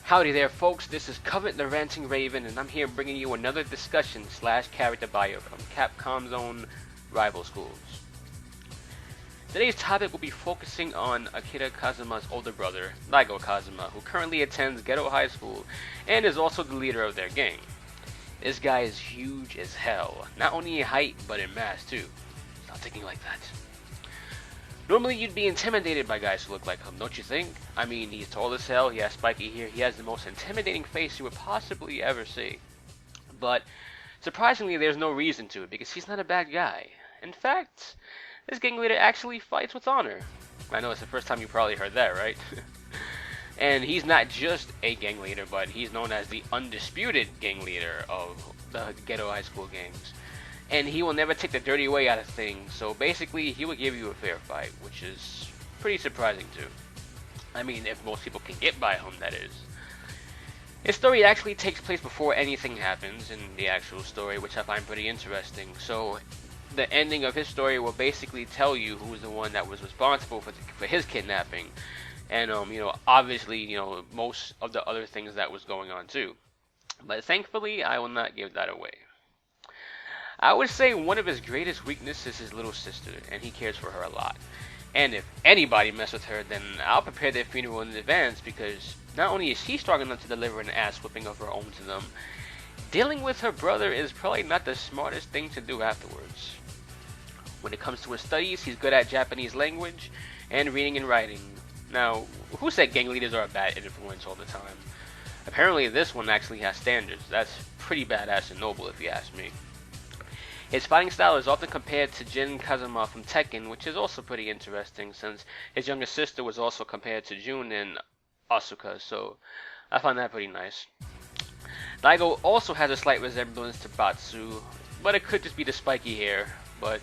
Howdy there, folks. This is Covet the Ranting Raven, and I'm here bringing you another discussion / character bio from Capcom's own rival schools. Today's topic will be focusing on Akira Kazama's older brother, Daigo Kazama, who currently attends Ghetto High School and is also the leader of their gang. This guy is huge as hell, not only in height but in mass too. Stop thinking like that. Normally you'd be intimidated by guys who look like him, don't you think? I mean, he's tall as hell, he has spiky hair, he has the most intimidating face you would possibly ever see. But surprisingly, there's no reason to it, because he's not a bad guy. In fact, this gang leader actually fights with honor. I know it's the first time you probably heard that, right? And he's not just a gang leader, but he's known as the undisputed gang leader of the Ghetto High School gangs. And he will never take the dirty way out of things, so basically he will give you a fair fight, which is pretty surprising too. I mean, if most people can get by him, that is. His story actually takes place before anything happens in the actual story, which I find pretty interesting. So the ending of his story will basically tell you who's the one that was responsible for his kidnapping, and obviously most of the other things that was going on too. But thankfully, I will not give that away. I would say one of his greatest weaknesses is his little sister, and he cares for her a lot. And if anybody mess with her, then I'll prepare their funeral in advance, because not only is she strong enough to deliver an ass whooping of her own to them, dealing with her brother is probably not the smartest thing to do afterwards. When it comes to his studies, he's good at Japanese language and reading and writing. Now, who said gang leaders are a bad influence all the time? Apparently this one actually has standards. That's pretty badass and noble if you ask me. His fighting style is often compared to Jin Kazama from Tekken, which is also pretty interesting since his younger sister was also compared to Jun in Asuka, so I find that pretty nice. Daigo also has a slight resemblance to Batsu, but it could just be the spiky hair, but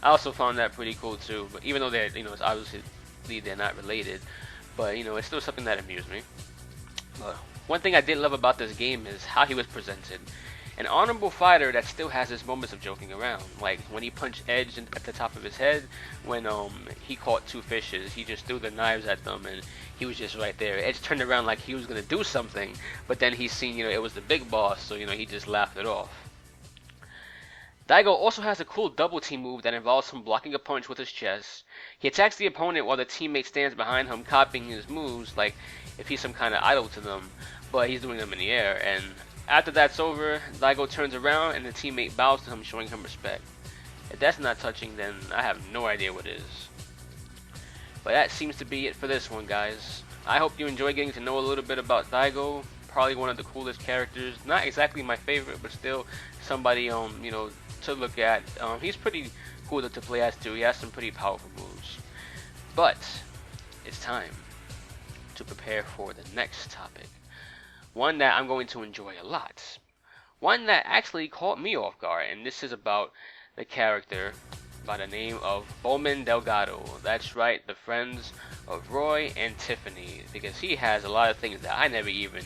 I also found that pretty cool too, but even though they're, it's obviously they're not related, but it's still something that amused me. But one thing I did love about this game is how he was presented. An honorable fighter that still has his moments of joking around, like when he punched Edge at the top of his head, when he caught two fishes, he just threw the knives at them and he was just right there. Edge turned around like he was gonna do something, but then he seen it was the big boss, so he just laughed it off. Daigo also has a cool double team move that involves him blocking a punch with his chest. He attacks the opponent while the teammate stands behind him copying his moves, like if he's some kind of idol to them, but he's doing them in the air. And after that's over, Daigo turns around and the teammate bows to him, showing him respect. If that's not touching, then I have no idea what is. But that seems to be it for this one, guys. I hope you enjoy getting to know a little bit about Daigo. Probably one of the coolest characters. Not exactly my favorite, but still somebody to look at. He's pretty cool to play as too. He has some pretty powerful moves. But it's time to prepare for the next topic. One that I'm going to enjoy a lot. One that actually caught me off guard, and this is about the character by the name of Bowman Delgado. That's right, the friends of Roy and Tiffany, because he has a lot of things that I never even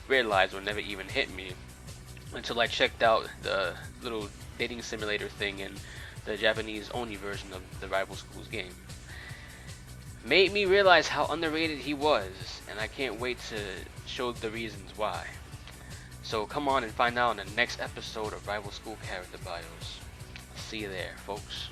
realized or never even hit me until I checked out the little dating simulator thing in the Japanese only version of the rival schools game. Made me realize how underrated he was, and I can't wait to show the reasons why. So come on and find out in the next episode of Rival School Character Bios. See you there, folks.